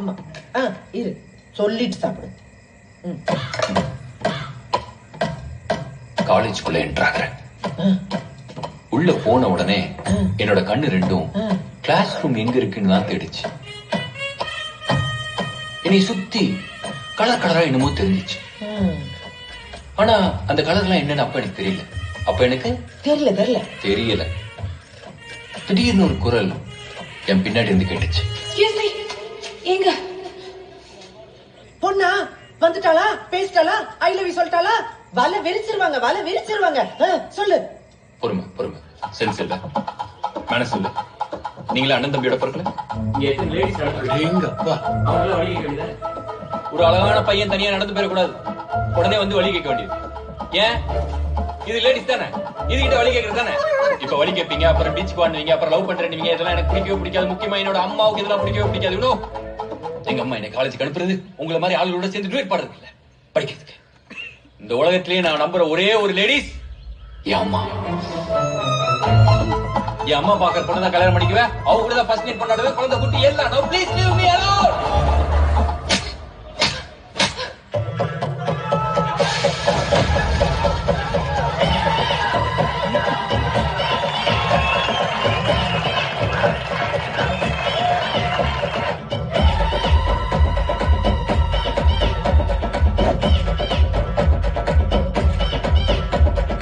அம்மா இரு சொல்லிட்டு சாப்பிடு. காலேஜ்குள்ள என்ட்ராகிறேன். உள்ள போன உடனே என்னோட கண்ணு ரெண்டும் கிளாஸ் ரூம் எங்க இருக்குன்னு தான் தேடிச்சு. என்னை சுத்தி கலர் கலரா என்னமோ தெரிஞ்சிச்சு. ஆனா அந்த கலர்லாம் என்னன்னு அப்ப எனக்கு தெரியல. அப்ப எனக்கு தெரியல. திடீர்னு ஒரு குரல் என் பின்னாடி இருந்து கேட்டுச்சு. எங்க பொண்ணா வந்துட்டாளா? பேசிட்டாளா? I love you சொல்லிட்டாளா? வலை விரிச்சிருவாங்க. சொல்லு. பொறுமை சென்ஸ் இல்ல, மனசு இல்ல. நீங்களா அண்ணன் தம்பியோட பிறக்கல? ஒரு அழகான பையன் தனியா நடந்து போயிடக்கூடாது. உடனே வந்து வழி கேட்க வேண்டியது. ஏன்? இது லேடிஸ் தானே, இதுகிட்ட வழி கேட்கறது தானே. இப்ப வழி கேட்பீங்க, அப்புறம் பீச் பண்ணுவீங்க, அப்புறம் லவ் பண்றீங்க. இதெல்லாம் எனக்கு பிடிக்கவே பிடிக்காது. முக்கியமா என்னோட அம்மாவுக்கு இதெல்லாம் பிடிக்கவே பிடிக்காது. இன்னும் எங்க அம்மா என்னை காலேஜுக்கு அனுப்புறது உங்களை மாதிரி ஆளுகளோட சேர்ந்து டுவேட் பாடுறது இல்ல, படிக்கிறதுக்கு. இந்த உலகத்திலேயே நான் நம்புற ஒரே ஒரு லேடிஸ் என் அம்மா. என் அம்மா பாக்குற பொண்ணு தான் கல்யாணம் பண்ணிக்குவேன். அவங்க கூட தான் ஃபர்ஸ்ட் நைட் கொண்டாடுவேன். குழந்தை குட்டி எல்லாம். Please leave me alone.